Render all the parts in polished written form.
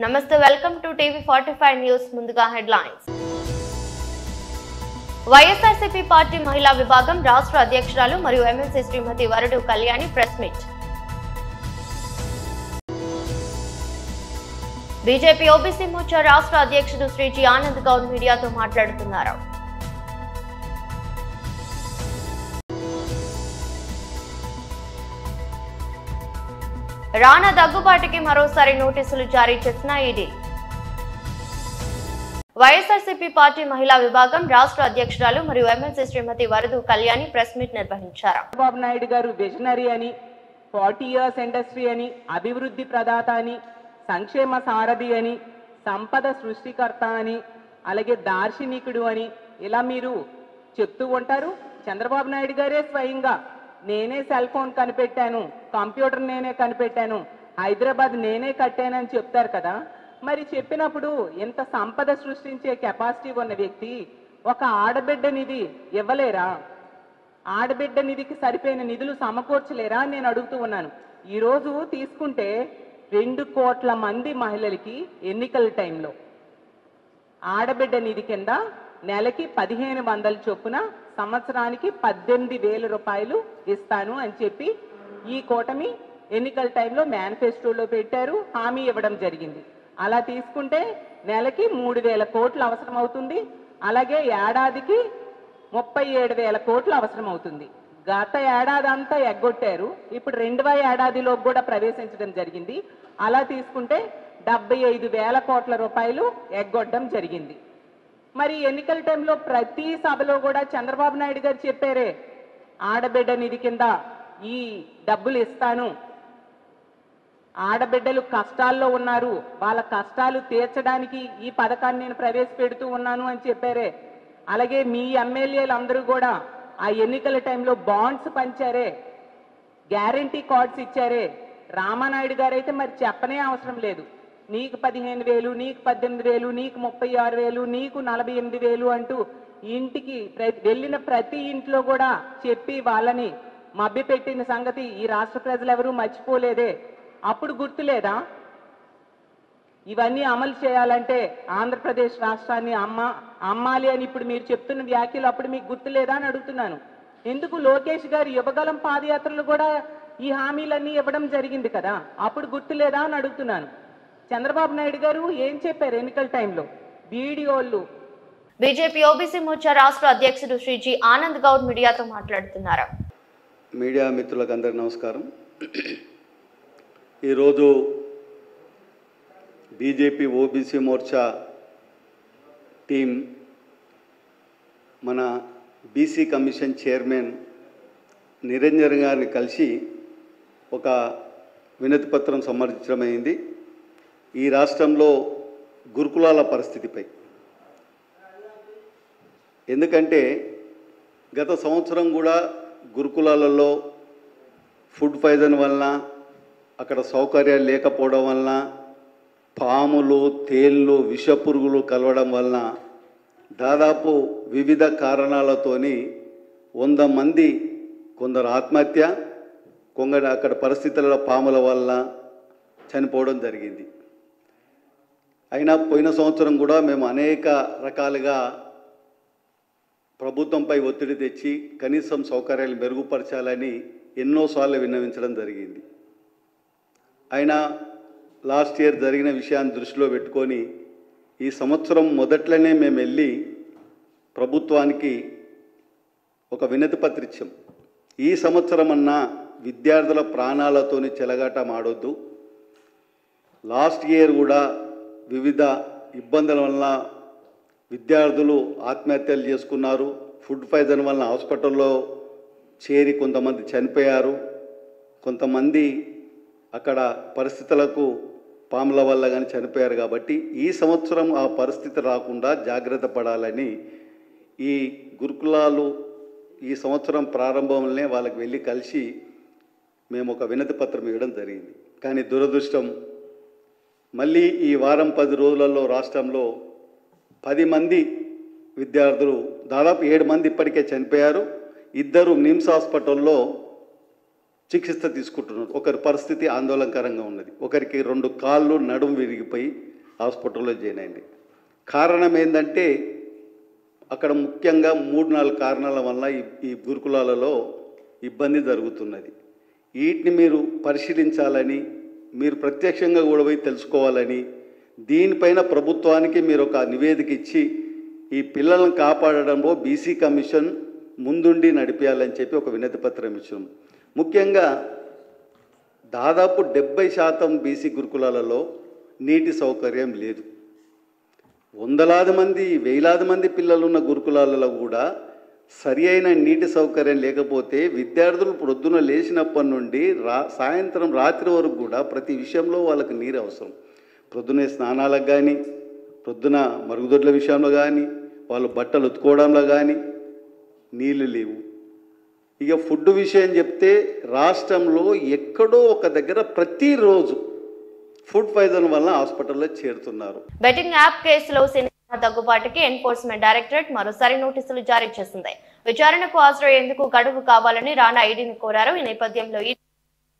నమస్తే, welcome to TV 45 news. ముందుగా headlines. YSRCP party మహిళా విభాగం రాష్ట్ర అధ్యక్షురాలు మరియు MLC Srimathi Varudu Kalyani press meet. BJP OBC Morcha రాష్ట్ర అధ్యక్షుడు శ్రీ జి ఆనంద్ గౌడ్ మీడియాతో మాట్లాడుతున్నారు. రానా దగ్గుబాటికి మరోసారి నోటీసులు జారీ చేసిన ఈడీ. వైఎస్ఆర్సీపీ పార్టీ మహిళా విభాగం రాష్ట్ర అధ్యక్షురాలు మరియు ఎమ్మెల్సీ శ్రీమతి వరదు కళ్యాణి ప్రెస్ మీట్ నిర్వహించారు. చంద్రబాబు నాయుడు గారు విజనరీ అని, 40 years ఇండస్ట్రీ అని, అభివృద్ధి ప్రదాత అని, సంక్షేమ సారథి అని, సంపద సృష్టికర్త అని, అలాగే దార్శనికుడు అని ఇలా మీరు చెప్తూ ఉంటారు. చంద్రబాబు నాయుడు గారే స్వయంగా నేనే సెల్ ఫోన్ కనిపెట్టాను, కంప్యూటర్ నేనే కనిపెట్టాను, హైదరాబాద్ నేనే కట్టానని చెప్తారు కదా. మరి చెప్పినప్పుడు ఇంత సంపద సృష్టించే కెపాసిటీ ఉన్న వ్యక్తి ఒక ఆడబిడ్డ నిధి ఇవ్వలేరా? ఆడబిడ్డ నిధికి సరిపోయిన నిధులు సమకూర్చలేరా అని నేను అడుగుతూ ఉన్నాను. ఈరోజు తీసుకుంటే 2 కోట్ల మంది మహిళలకి ఎన్నికల టైంలో ఆడబిడ్డ నిధి కింద నెలకి 1500 చొప్పున సంవత్సరానికి 18,000 రూపాయలు ఇస్తాను అని చెప్పి ఈ కూటమి ఎన్నికల టైంలో మేనిఫెస్టోలో పెట్టారు, హామీ ఇవ్వడం జరిగింది. అలా తీసుకుంటే నెలకి 3,000 కోట్లు అవసరం అవుతుంది. అలాగే ఏడాదికి 37,000 కోట్లు అవసరం అవుతుంది. గత ఏడాది అంతా ఎగ్గొట్టారు, ఇప్పుడు 2వ ఏడాదిలో కూడా ప్రవేశించడం జరిగింది. అలా తీసుకుంటే 75,000 కోట్ల రూపాయలు ఎగ్గొట్టడం జరిగింది. మరి ఎన్నికల టైంలో ప్రతి సభలో కూడా చంద్రబాబు నాయుడు గారు చెప్పారే, ఆడబిడ్డ నిధి కింద ఈ డబ్బులు ఇస్తాను, ఆడబిడ్డలు కష్టాల్లో ఉన్నారు, వాళ్ళ కష్టాలు తీర్చడానికి ఈ పథకాన్ని నేను ప్రవేశపెడుతూ ఉన్నాను అని చెప్పారే. అలాగే మీ ఎమ్మెల్యేలు అందరూ కూడా ఆ ఎన్నికల టైంలో బాండ్స్ పంచారే, గ్యారంటీ కార్డ్స్ ఇచ్చారే. రామానాయుడు గారు అయితే మరి చెప్పనే అవసరం లేదు. నీకు 15,000, నీకు 18,000, నీకు 36,000, నీకు 48,000 అంటూ ఇంటికి వెళ్ళిన ప్రతి ఇంట్లో కూడా చెప్పి వాళ్ళని మభ్యపెట్టిన సంగతి ఈ రాష్ట్ర ప్రజలు ఎవరూ మర్చిపోలేదే. అప్పుడు గుర్తులేదా? ఇవన్నీ అమలు చేయాలంటే ఆంధ్రప్రదేశ్ రాష్ట్రాన్ని అమ్మాలి అని ఇప్పుడు మీరు చెప్తున్న వ్యాఖ్యలు అప్పుడు మీకు గుర్తులేదా అని అడుగుతున్నాను. ఎందుకు లోకేష్ గారు యువగలం పాదయాత్రలు కూడా ఈ హామీలన్నీ ఇవ్వడం జరిగింది కదా, అప్పుడు గుర్తులేదా అని అడుగుతున్నాను. చంద్రబాబు నాయుడు గారు ఏం చెప్పారు ఎన్నికల టైంలో? వీడియోలు. బీజేపీ ఓబీసీ మోర్చా రాష్ట్ర అధ్యక్షుడు శ్రీ జి ఆనంద్ గౌడ్ మీడియాతో మాట్లాడుతున్నారు. మీడియా మిత్రులకు అందరికీ నమస్కారం. ఈరోజు బీజేపీ ఓబీసీ మోర్చా టీం మన బీసీ కమిషన్ చైర్మన్ నిరంజన్ గారిని కలిసి ఒక వినతి పత్రం సమర్పించడమైంది. ఈ రాష్ట్రంలో గురుకులాల పరిస్థితిపై. ఎందుకంటే గత సంవత్సరం కూడా గురుకులాలలో ఫుడ్ పాయిజన్ వలన, అక్కడ సౌకర్యాలు లేకపోవడం వలన, పాములు, తేళ్ళు, విషపురుగులు కలవడం వలన దాదాపు వివిధ కారణాలతోని 100 మంది, కొందరు ఆత్మహత్య, కొందరు అక్కడ పరిస్థితులలో పాముల వల్ల చనిపోవడం జరిగింది. అయినా పోయిన సంవత్సరం కూడా మేము అనేక రకాలుగా ప్రభుత్వంపై ఒత్తిడి తెచ్చి కనీసం సౌకర్యాలు మెరుగుపరచాలని ఎన్నోసార్లు విన్నవించడం జరిగింది. అయినా లాస్ట్ ఇయర్ జరిగిన విషయాన్ని దృష్టిలో పెట్టుకొని ఈ సంవత్సరం మొదట్లోనే మేము వెళ్ళి ప్రభుత్వానికి ఒక వినతి పత్రం ఇచ్చాం. ఈ సంవత్సరం అన్నా విద్యార్థుల ప్రాణాలతోని చెలగాట ఆడొద్దు. లాస్ట్ ఇయర్ కూడా వివిధ ఇబ్బందుల వలన విద్యార్థులు ఆత్మహత్యలు చేసుకున్నారు. ఫుడ్ పాయిజన్ వలన హాస్పిటల్లో చేరి కొంతమంది చనిపోయారు. కొంతమంది అక్కడ పరిస్థితులకు పాముల వల్ల కానీ చనిపోయారు. కాబట్టి ఈ సంవత్సరం ఆ పరిస్థితి రాకుండా జాగ్రత్త పడాలని ఈ గురుకులాలు ఈ సంవత్సరం ప్రారంభంలోనే వాళ్ళకి వెళ్ళి కలిసి మేము ఒక వినతి పత్రం ఇవ్వడం జరిగింది. కానీ దురదృష్టం మళ్ళీ ఈ వారం 10 రోజులలో రాష్ట్రంలో 10 మంది విద్యార్థులు, దాదాపు 7 మంది ఇప్పటికే చనిపోయారు. 2 నిమ్స్ హాస్పిటల్లో చికిత్స తీసుకుంటున్నారు. ఒకరి పరిస్థితి ఆందోళనకరంగా ఉన్నది, ఒకరికి 2 కాళ్ళు నడుము విరిగిపోయి హాస్పిటల్లో జాయిన్ అయింది. కారణం ఏంటంటే అక్కడ ముఖ్యంగా 3-4 కారణాల వల్ల ఈ గురుకులాలలో ఇబ్బంది జరుగుతున్నది. వీటిని మీరు పరిశీలించాలని, మీరు ప్రత్యక్షంగా కూడా పోయి తెలుసుకోవాలని, దీనిపైన ప్రభుత్వానికి మీరు ఒక నివేదిక ఇచ్చి ఈ పిల్లలను కాపాడడంలో బీసీ కమిషన్ ముందుండి నడిపేయాలని చెప్పి ఒక వినతి పత్రం ఇచ్చాం. ముఖ్యంగా దాదాపు 70% బీసీ గురుకులాలలో నీటి సౌకర్యం లేదు. వందలాది మంది, వేలాది మంది పిల్లలున్న గురుకులాలలో కూడా సరి అయిన నీటి సౌకర్యం లేకపోతే విద్యార్థులు ప్రొద్దున లేచినప్పటి నుండి సాయంత్రం రాత్రి వరకు కూడా ప్రతి విషయంలో వాళ్ళకి నీరు అవసరం. ప్రొద్దునే స్నానాలకు కానీ, ప్రొద్దున మరుగుదొడ్ల విషయంలో కానీ, వాళ్ళు బట్టలు ఉతుకోవడంలో కానీ నీళ్ళు లేవు. ఇక ఫుడ్ విషయం చెప్తే రాష్ట్రంలో ఎక్కడో ఒక దగ్గర ప్రతిరోజు ఫుడ్ పాయిజన్ వల్ల హాస్పిటల్లో చేరుతున్నారు. బెట్టింగ్ యాప్ కేసులో సినిమా దగ్గుబాటుకి ఎన్ఫోర్స్మెంట్ డైరెక్టరేట్ మరోసారి నోటీసులు జారీ చేసింది. విచారణకు హాజరయ్యేందుకు గడువు కావాలని రానా ఐడీని కోరారు. ఈ నేపథ్యంలో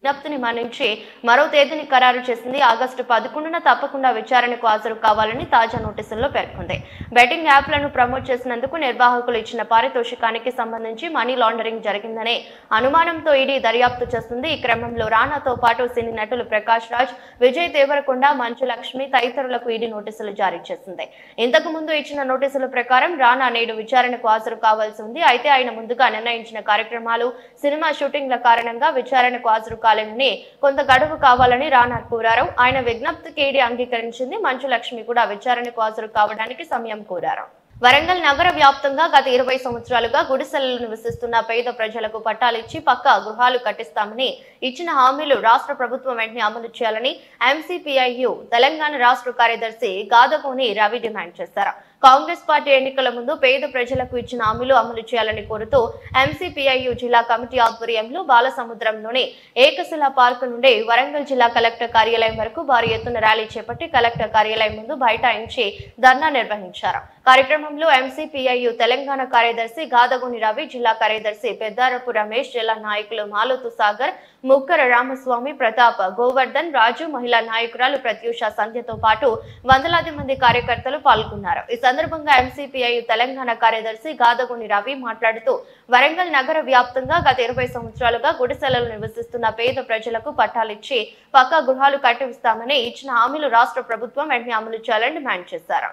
విజ్ఞప్తిని మన్నించి మరో తేదీని ఖరారు చేసింది. ఆగస్టు 11న తప్పకుండా విచారణకు హాజరు కావాలని తాజా నోటీసుల్లో పేర్కొంది. బెట్టింగ్ యాప్లను ప్రమోట్ చేసినందుకు నిర్వాహకులు ఇచ్చిన పారితోషికానికి సంబంధించి మనీ లాండరింగ్ జరిగిందనే అనుమానంతో ఈడీ దర్యాప్తు చేస్తుంది. ఈ క్రమంలో రానాతో పాటు సినీ నటులు ప్రకాష్ రాజ్, విజయ్ దేవరకొండ, మంచు లక్ష్మి తదితరులకు ఈడీ నోటీసులు జారీ చేసింది. ఇంతకు ముందు ఇచ్చిన నోటీసుల ప్రకారం రానా నేడు విచారణకు హాజరు కావాల్సి ఉంది. అయితే ఆయన ముందుగా నిర్ణయించిన కార్యక్రమాలు, సినిమా షూటింగ్ల కారణంగా విచారణకు హాజరు కాలేనని, కొంత గడువు కావాలని రానా కోరారు. ఆయన విజ్ఞప్తికి ఈడీ అంగీకరించింది. మంచు లక్ష్మి కూడా విచారణకు హాజరు కావడానికి సమయం కోరారు. వరంగల్ నగర వ్యాప్తంగా గత 20 సంవత్సరాలుగా గుడిసెలలో నివసిస్తున్న పేద ప్రజలకు పట్టాలిచ్చి పక్కా గృహాలు కట్టిస్తామని ఇచ్చిన హామీలు రాష్ట్ర ప్రభుత్వం వెంటనే అమలు చేయాలని ఎంసీపీఐయు తెలంగాణ రాష్ట్ర కార్యదర్శి గాదగోని రవి డిమాండ్ చేశారు. కాంగ్రెస్ పార్టీ ఎన్నికల ముందు పేద ప్రజలకు ఇచ్చిన హామీలు అమలు చేయాలని కోరుతూ ఎంసీపీఐయు జిల్లా కమిటీ ఆధ్వర్యంలో బాలసముద్రంలోని ఏకశిలా పార్క్ నుండి వరంగల్ జిల్లా కలెక్టర్ కార్యాలయం వరకు భారీ ఎత్తున ర్యాలీ చేపట్టి కలెక్టర్ కార్యాలయం ముందు బైఠాయించి ధర్నా నిర్వహించారు. కార్యక్రమంలో ఎంసీపీఐయు తెలంగాణ కార్యదర్శి గాదగోని రవి, జిల్లా కార్యదర్శి పెద్దారపు రమేష్, జిల్లా నాయకులు మాలోతు సాగర్, ముక్కర రామస్వామి, ప్రతాప్, గోవర్ధన్ రాజు, మహిళా నాయకురాలు ప్రత్యూష సంధ్యతో పాటు వందలాది మంది కార్యకర్తలు పాల్గొన్నారు. ఈ సందర్భంగా ఎంసీపీఐయు తెలంగాణ కార్యదర్శి గాదగోని రవి మాట్లాడుతూ వరంగల్ నగర వ్యాప్తంగా గత 20 సంవత్సరాలుగా గుడిసెలలో నివసిస్తున్న పేద ప్రజలకు పట్టాలిచ్చి పక్కా గృహాలు కట్టిస్తామని ఇచ్చిన హామీలు రాష్ట్ర ప్రభుత్వం వెంటనే అమలు చేయాలని డిమాండ్ చేశారు.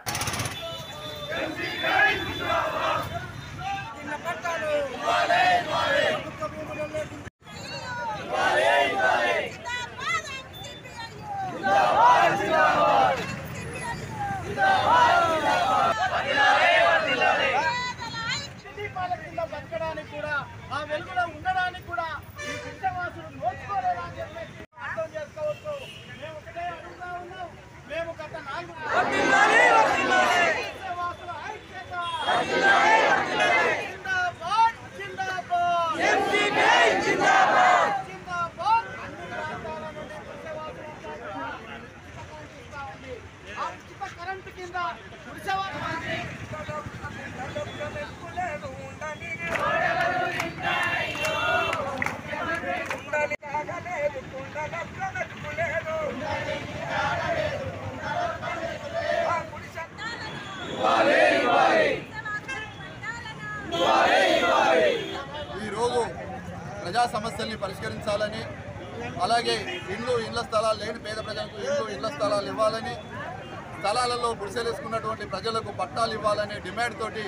బతకడానికి కూడా, ఆ వెలుగులో ఉండడానికి కూడా ఈ బిడ్డవాసులు నోచుకోలేదని చెప్పి అర్థం చేసుకోవచ్చు. మేము ఒకటే అడుగుతా ఉన్నాం. మేము గత 4 కరెంటు కింద ఈరోజు ప్రజా సమస్యల్ని పరిష్కరించాలని, అలాగే ఇళ్ల స్థలాలు లేని పేద ప్రజలకు ఇళ్ల స్థలాలు ఇవ్వాలని, స్థలాలలో గుడిసెలేసుకున్నటువంటి ప్రజలకు పట్టాలు ఇవ్వాలనే డిమాండ్ తోటి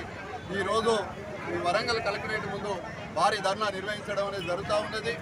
ఈరోజు ఈ వరంగల్ కలెక్టరేట్ ముందు భారీ ధర్నా నిర్వహించడం అనేది జరుగుతూ ఉన్నది.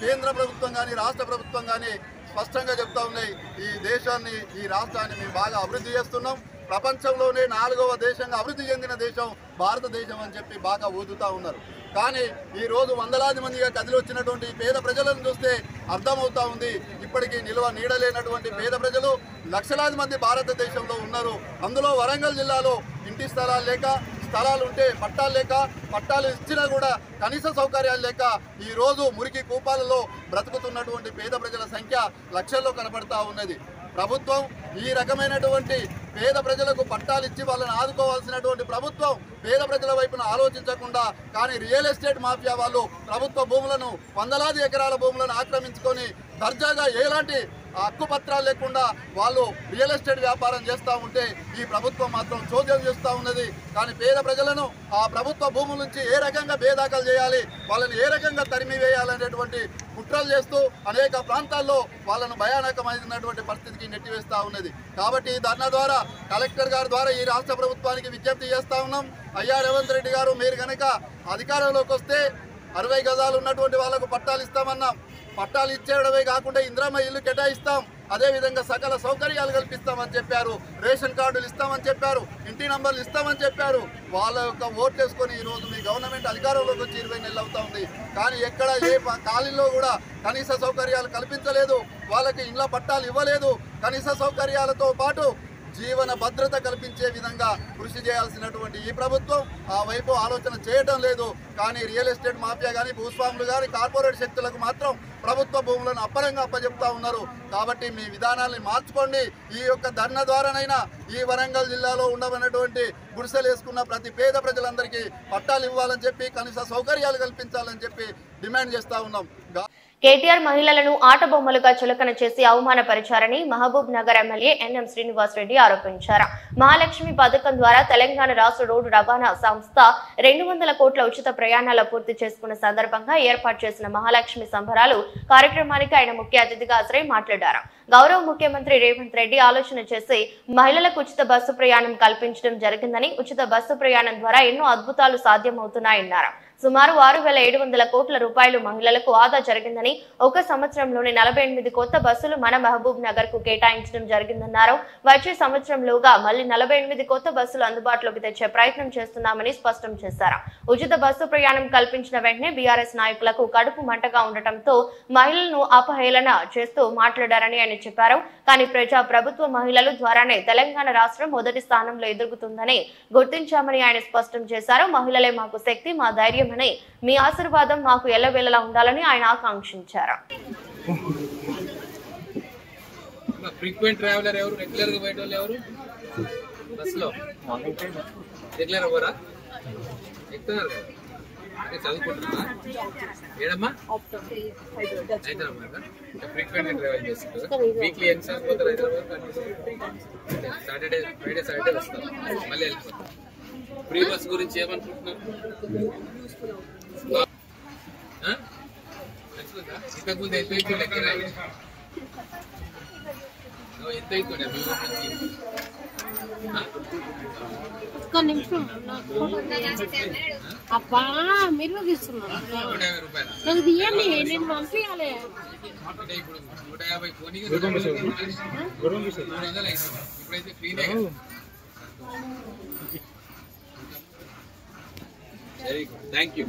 కేంద్ర ప్రభుత్వం కానీ రాష్ట్ర ప్రభుత్వం కానీ స్పష్టంగా చెప్తా ఉన్నాయి, ఈ దేశాన్ని, ఈ రాష్ట్రాన్ని మేము బాగా అభివృద్ధి చేస్తున్నాం, ప్రపంచంలోనే 4వ దేశంగా అభివృద్ధి చెందిన దేశం భారతదేశం అని చెప్పి బాగా ఊదుతూ ఉన్నారు. కానీ ఈరోజు వందలాది మందిగా కదిలొచ్చినటువంటి పేద ప్రజలను చూస్తే అర్థమవుతా ఉంది, ఇప్పటికీ నీడలేనటువంటి పేద ప్రజలు లక్షలాది మంది భారతదేశంలో ఉన్నారు. అందులో వరంగల్ జిల్లాలో ఇంటి స్థలాలు లేక, స్థలాలు ఉంటే పట్టాలు లేక, పట్టాలు ఇచ్చినా కూడా కనీస సౌకర్యాలు లేక ఈరోజు మురికి కూపాలలో బ్రతుకుతున్నటువంటి పేద ప్రజల సంఖ్య లక్షల్లో కనబడతా ఉన్నది. ప్రభుత్వం ఈ రకమైనటువంటి పేద ప్రజలకు పట్టాలు ఇచ్చి వాళ్ళని ఆదుకోవాల్సినటువంటి ప్రభుత్వం పేద ప్రజల వైపున ఆలోచించకుండా కానీ రియల్ ఎస్టేట్ మాఫియా వాళ్ళు ప్రభుత్వ భూములను వందలాది ఎకరాల భూములను ఆక్రమించుకొని దర్జాగా ఎలాంటి హక్కుపత్రాలు లేకుండా వాళ్ళు రియల్ ఎస్టేట్ వ్యాపారం చేస్తూ ఉంటే ఈ ప్రభుత్వం మాత్రం చోద్యం చేస్తూ ఉన్నది. కానీ పేద ప్రజలను ఆ ప్రభుత్వ భూముల నుంచి ఏ రకంగా బేదాఖలు చేయాలి, వాళ్ళని ఏ రకంగా తరిమి వేయాలనేటువంటి కుట్రలు చేస్తూ అనేక ప్రాంతాల్లో వాళ్ళను భయానకమైనటువంటి పరిస్థితికి నెట్టివేస్తూ ఉన్నది. కాబట్టి ఈ ధర్నా ద్వారా కలెక్టర్ గారి ద్వారా ఈ రాష్ట్ర ప్రభుత్వానికి విజ్ఞప్తి చేస్తూ ఉన్నాం. అయ్యా రేవంత్ రెడ్డి గారు, మీరు కనుక అధికారంలోకి వస్తే 60 గజాలు ఉన్నటువంటి వాళ్ళకు పట్టాలు ఇస్తామన్నాం. పట్టాలు ఇచ్చేయడమే కాకుండా ఇందిరమ్మ ఇల్లు కేటాయిస్తాం, అదేవిధంగా సకల సౌకర్యాలు కల్పిస్తామని చెప్పారు. రేషన్ కార్డులు ఇస్తామని చెప్పారు, ఇంటి నంబర్లు ఇస్తామని చెప్పారు. వాళ్ళ యొక్క ఓట్లు వేసుకొని ఈరోజు మీ గవర్నమెంట్ అధికారంలోకి వచ్చి 20 నెలలు అవుతా ఉంది. కానీ ఎక్కడ ఏ కాలనీలో కూడా కనీస సౌకర్యాలు కల్పించలేదు, వాళ్ళకి ఇళ్ల పట్టాలు ఇవ్వలేదు. కనీస సౌకర్యాలతో పాటు జీవన భద్రత కల్పించే విధంగా కృషి చేయాల్సినటువంటి ఈ ప్రభుత్వం ఆ వైపు ఆలోచన చేయడం లేదు. కానీ రియల్ ఎస్టేట్ మాఫియా కానీ భూస్వాములు కానీ కార్పొరేట్ శక్తులకు మాత్రం ప్రభుత్వ భూములను అప్పరంగా అప్పచెప్తా ఉన్నారు. కాబట్టి మీ విధానాన్ని మార్చుకోండి. ఈ యొక్క ధర్నా ద్వారానైనా ఈ వరంగల్ జిల్లాలో ఉండబడినటువంటి గుడిసెలు వేసుకున్న ప్రతి పేద ప్రజలందరికీ పట్టాలు ఇవ్వాలని చెప్పి కనీస సౌకర్యాలు కల్పించాలని చెప్పి డిమాండ్ చేస్తూ ఉన్నాం. కేటీఆర్ మహిళలను ఆటబొమ్మలుగా చులకన చేసి అవమానపరిచారని మహబూబ్ నగర్ ఎమ్మెల్యే ఎన్ఎం శ్రీనివాస్ రెడ్డి ఆరోపించారు. మహాలక్ష్మి పథకం ద్వారా తెలంగాణ రాష్ట్ర రోడ్డు రవాణా సంస్థ 200 కోట్ల ఉచిత ప్రయాణాల పూర్తి చేసుకున్న సందర్భంగా ఏర్పాటు చేసిన మహాలక్ష్మి సంబరాలు కార్యక్రమానికి ఆయన ముఖ్య అతిథిగా హాజరై మాట్లాడారు. గౌరవ ముఖ్యమంత్రి రేవంత్ రెడ్డి ఆలోచన చేసి మహిళలకు ఉచిత బస్సు ప్రయాణం కల్పించడం జరిగిందని, ఉచిత బస్సు ప్రయాణం ద్వారా ఎన్నో అద్భుతాలు సాధ్యమవుతున్నాయన్నారు. సుమారు 6,700 కోట్ల రూపాయలు మహిళలకు ఆదా జరిగిందని, ఒక సంవత్సరంలోనే 48 కొత్త బస్సులు మన మహబూబ్ నగర్ కు కేటాయించడం జరిగిందన్నారు. వచ్చే సంవత్సరంలోగా మళ్లీ 48 కొత్త బస్సులు అందుబాటులోకి తెచ్చే ప్రయత్నం చేస్తున్నామని స్పష్టం చేశారు. ఉచిత బస్సు ప్రయాణం కల్పించిన వెంటనే బీఆర్ఎస్ నాయకులకు కడుపు మంటగా ఉండటంతో మహిళలను అపహేళన చేస్తూ మాట్లాడారని ఆయన చెప్పారు. కానీ ప్రజా ప్రభుత్వ మహిళలు ద్వారానే తెలంగాణ రాష్ట్రం మొదటి స్థానంలో ఎదుగుతుందని గుర్తించామని ఆయన స్పష్టం చేశారు. మహిళలే మాకు శక్తి, మా ధైర్యం, మీ ఆశీర్వాదం మాకు ఎల్లవేళలా ఉండాలని ఆయన ఆకాంక్షించారు. ఫ్రీక్వెంట్ ట్రావెలర్ ఎవరు, రెగ్యులర్ గా పోయేటోళ్ళు ఎవరు? బస్సులో రెగ్యులర్ ఎవరా ఎక్కుతున్నారు కదా, చదువుకుంటున్నారా? ఏడమ్మా హైదరాబాద్ ఫ్రీక్వెంట్ ట్రావెల్ చేస్తుంటారు. వీక్లీ ఎన్నిసార్లు పోతారు హైదరాబాద్? సాటర్డే, ఫ్రైడే, సాటర్డే వస్తారు, మళ్ళీ వెళ్ళిపోతారు. ఫ్రీ బస్ గురించి ఏమనుకుంటున్నారు? ఇంతకుముందు ఎంత అవుతుండే కిరాయి? ఎంత అవుతుండే మీ ఊరు నుంచి? అబ్బా మీరు తీస్తున్నారు 150 రూపాయలు. నాకు తీయండి, నేను పంపించాలి. అంటే ఇప్పుడు 150 పోనీ 300 అయింది. ఇప్పుడైతే ఫ్రీనే కదా. Very good, thank you.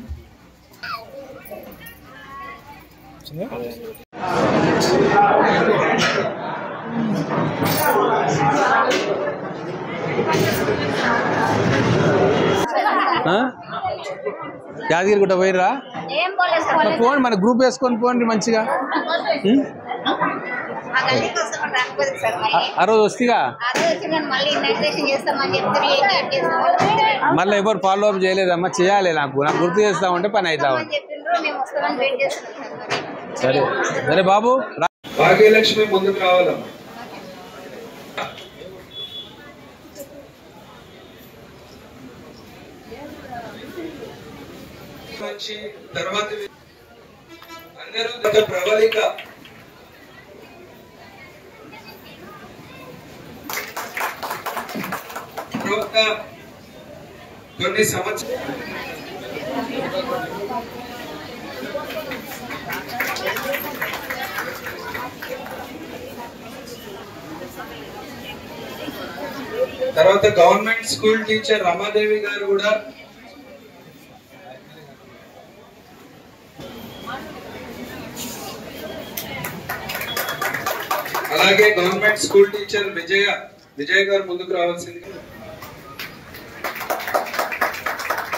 Yadagirigutta పోయిర్రా? పోండి, మన గ్రూప్ వేసుకొని పోండి మంచిగా. ఆ రోజు వస్తేగా మళ్ళీ ఎవరు ఫాలో అప్ చేయలేదమ్మా, చేయాలి. నాకు గుర్తు చేస్తా ఉంటే పని అవుతా ఉంది. సరే సరే బాబు. భాగ్యలక్ష్మి ముందుకు రావాలమ్మా. తర్వాత అందరూ ప్రబలిక కొన్ని సంవత్సరాలు తర్వాత గవర్నమెంట్ స్కూల్ టీచర్ రమాదేవి గారు కూడా అలాగే గవర్నమెంట్ స్కూల్ టీచర్ విజయ్ గారు ముందుకు రావాల్సింది.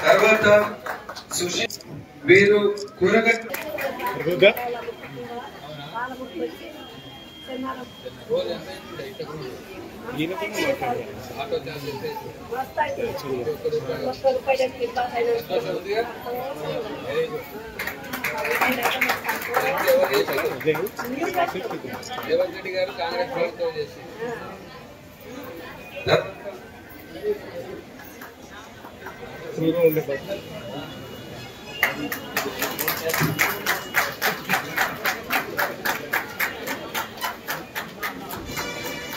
తర్వాత వీరు కూరగాయ రోజు ఎంత ఆటో చార్జ్ సంతోషం ఉందిగా. రేవంత్ రెడ్డి గారు కాంగ్రెస్ ప్రభుత్వం చేసి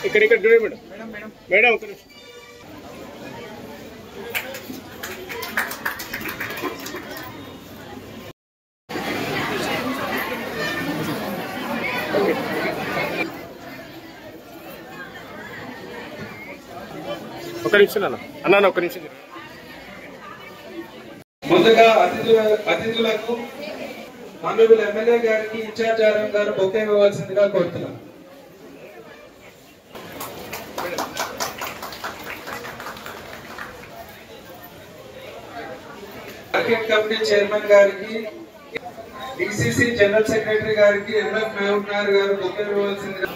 ఇక్కడ మేడం మేడం ఒక నిమిషం. ఒక నిమిషం అన్న ఒక నిమిషం. ముందుగా అతిథులకు మానవుల ఎమ్మెల్యే గారికి ఇన్ఛార్జ్ ఆర్ఎం గారు బొకే ఇవ్వాల్సిందిగా కోరుతున్నాం. మార్కెట్ కమిటీ చైర్మన్ గారికి, డిసిసి జనరల్ సెక్రటరీ గారికి, ఎంఎఫ్ మహబూబ్నార్ గారు బొకే ఇవ్వాల్సిందిగా.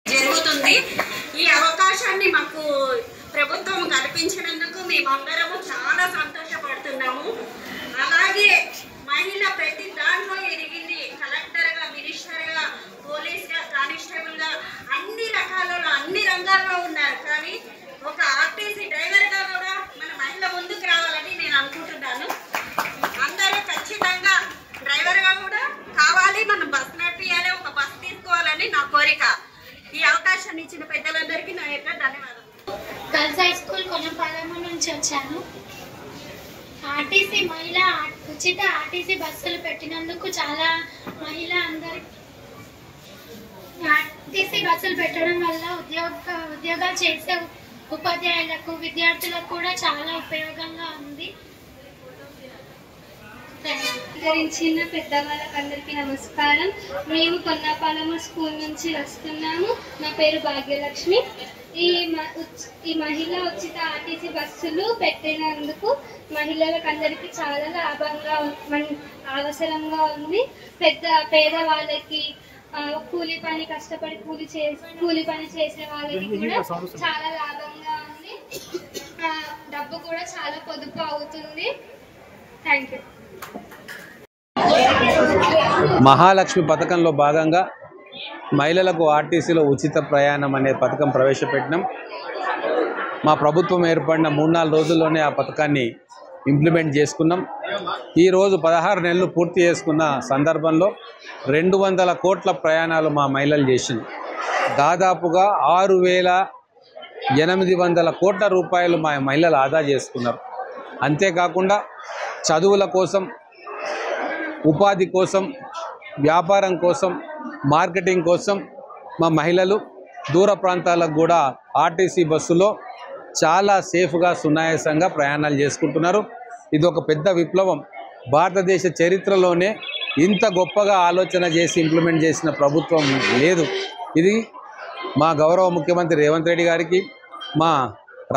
జరుగుతుంది. ఈ అవకాశాన్ని మాకు ప్రభుత్వం కల్పించినందుకు మేమందరము చాలా సంతోషపడుతున్నాము. అలాగే మహిళ ప్రతి దాంట్లో ఎదిగింది. కలెక్టర్గా, మినిస్టర్గా, పోలీస్గా, కానిస్టేబుల్గా అన్ని రకాలలో అన్ని రంగాల్లో ఉన్నారు. కానీ ఒక ఆర్టీసీ డ్రైవర్గా కూడా మన మహిళ ముందుకు రావాలని నేను అనుకుంటున్నాను. అందరూ ఖచ్చితంగా డ్రైవర్గా కూడా కావాలి, మనం బస్ నడిపియాలి, ఒక బస్ తీసుకోవాలని నా కోరిక. ఈ అవకాశాన్ని ఇచ్చిన పెద్దలందరికీ నా యొక్క ధన్యవాదాలు. గర్ల్స్ హై స్కూల్ కొనపాలెం నుంచి వచ్చాను. ఉచిత ఆర్టీసీ బస్సులు పెట్టినందుకు చాలా ఆర్టీసీ బస్సులు పెట్టడం వల్ల ఉద్యోగాలు చేసే ఉపాధ్యాయులకు, విద్యార్థులకు కూడా చాలా ఉపయోగంగా ఉంది. ధరించిన పెద్దవాళ్ళకందరికీ నమస్కారం. మేము కొన్నపాలెం స్కూల్ నుంచి వస్తున్నాము. నా పేరు భాగ్యలక్ష్మి. ఈ మహిళా ఉచిత ఆర్టీసీ బస్సులు పెట్టినందుకు మహిళలకందరికీ చాలా లాభంగా అవసరంగా ఉంది. పేదవాళ్ళకి, కూలి పని కష్టపడి కూలి పని చేసే వాళ్ళకి కూడా చాలా లాభంగా ఉంది. డబ్బు కూడా చాలా పొదుపు అవుతుంది. Thank you. మహాలక్ష్మి పథకంలో భాగంగా మహిళలకు ఆర్టీసీలో ఉచిత ప్రయాణం అనే పథకం ప్రవేశపెట్టినాం. మా ప్రభుత్వం ఏర్పడిన 3-4 రోజుల్లోనే ఆ పథకాన్ని ఇంప్లిమెంట్ చేసుకున్నాం. ఈరోజు 16 నెలలు పూర్తి చేసుకున్న సందర్భంలో 200 కోట్ల ప్రయాణాలు మా మహిళలు చేసింది. దాదాపుగా 6,800 కోట్ల రూపాయలు మా మహిళలు ఆదా చేసుకున్నారు. అంతేకాకుండా చదువుల కోసం, ఉపాధి కోసం, వ్యాపారం కోసం, మార్కెటింగ్ కోసం మా మహిళలు దూర ప్రాంతాలకు కూడా ఆర్టీసీ బస్సులో చాలా సేఫ్గా, సునాయాసంగా ప్రయాణాలు చేసుకుంటున్నారు. ఇది ఒక పెద్ద విప్లవం. భారతదేశ చరిత్రలోనే ఇంత గొప్పగా ఆలోచన చేసి ఇంప్లిమెంట్ చేసిన ప్రభుత్వం లేదు. ఇది మా గౌరవ ముఖ్యమంత్రి రేవంత్ రెడ్డి గారికి, మా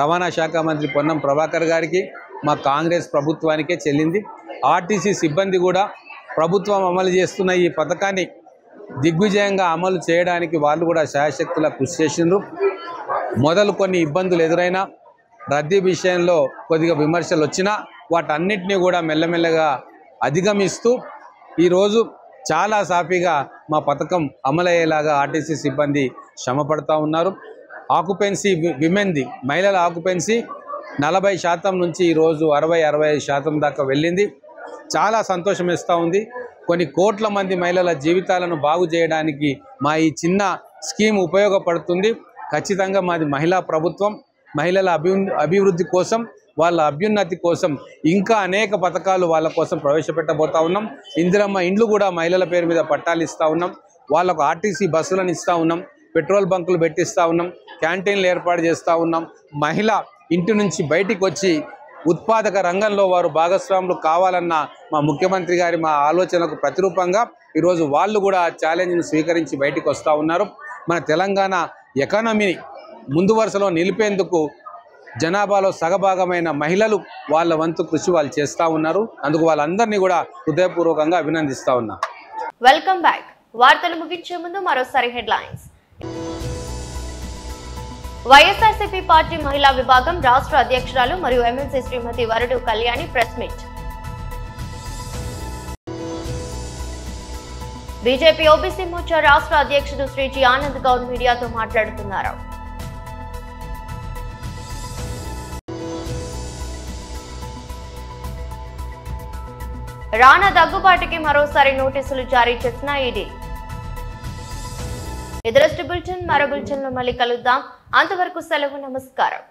రవాణా శాఖ మంత్రి పొన్నం ప్రభాకర్ గారికి, మా కాంగ్రెస్ ప్రభుత్వానికే చెల్లింది. ఆర్టీసీ సిబ్బంది కూడా ప్రభుత్వం అమలు చేస్తున్న ఈ పథకాన్ని దిగ్విజయంగా అమలు చేయడానికి వాళ్ళు కూడా శాయశక్తులా కృషి చేసిండ్రు. మొదలు కొన్ని ఇబ్బందులు ఎదురైనా, రద్దీ విషయంలో కొద్దిగా విమర్శలు వచ్చినా వాటన్నిటినీ కూడా మెల్లమెల్లగా అధిగమిస్తూ ఈరోజు చాలా సాఫీగా మా పథకం అమలయ్యేలాగా ఆర్టీసీ సిబ్బంది శ్రమపడతా ఉన్నారు. ఆక్యుపెన్సీ విమెన్ది, మహిళల ఆక్యుపెన్సీ 40% నుంచి ఈరోజు 60-65% దాకా వెళ్ళింది. చాలా సంతోషం ఇస్తూ ఉంది. కొన్ని కోట్ల మంది మహిళల జీవితాలను బాగు చేయడానికి మా ఈ చిన్న స్కీమ్ ఉపయోగపడుతుంది. ఖచ్చితంగా మాది మహిళా ప్రభుత్వం. మహిళల అభివృద్ధి కోసం, వాళ్ళ అభ్యున్నతి కోసం ఇంకా అనేక పథకాలు వాళ్ళ కోసం ప్రవేశపెట్టబోతా ఉన్నాం. ఇందిరమ్మ ఇండ్లు కూడా మహిళల పేరు మీద పట్టాలు ఇస్తూ ఉన్నాం. వాళ్ళకు ఆర్టీసీ బస్సులను ఇస్తూ ఉన్నాం. పెట్రోల్ బంకులు పెట్టిస్తూ ఉన్నాం. క్యాంటీన్లు ఏర్పాటు చేస్తూ ఉన్నాం. మహిళ ఇంటి నుంచి బయటికి వచ్చి ఉత్పాదక రంగంలో వారు భాగస్వాములు కావాలన్న మా ముఖ్యమంత్రి గారి మా ఆలోచనకు ప్రతిరూపంగా ఈరోజు వాళ్ళు కూడా ఆ ఛాలెంజ్ని స్వీకరించి బయటికి వస్తూ ఉన్నారు. మన తెలంగాణ ఎకానమీని ముందు వరుసలో నిలిపేందుకు జనాభాలో సగభాగమైన మహిళలు వాళ్ళ వంతు కృషి వాళ్ళు చేస్తూ ఉన్నారు. అందుకు వాళ్ళందరినీ కూడా హృదయపూర్వకంగా అభినందిస్తూ ఉన్నా. Welcome back. వార్తలు ముగించే ముందు మరోసారి హెడ్లైన్స్. వైఎస్ఆర్సీపీ పార్టీ మహిళా విభాగం రాష్ట్ర అధ్యక్షురాలు మరియు MLC Srimathi Varudu Kalyani press meet. BJP OBC Morcha రాష్ట్ర అధ్యక్షుడు శ్రీ జి ఆనంద్ గౌడ్ మీడియాతో మాట్లాడుతున్నారు. రానా దగ్గుబాటికి మరోసారి నోటీసులు జారీ చేసిన ఈడీ. ఇదరస్ట్ బులెటిన్ మరో బులెటిన్లో మళ్ళీ కలుద్దాం. అంతవరకు సెలవు. నమస్కారం.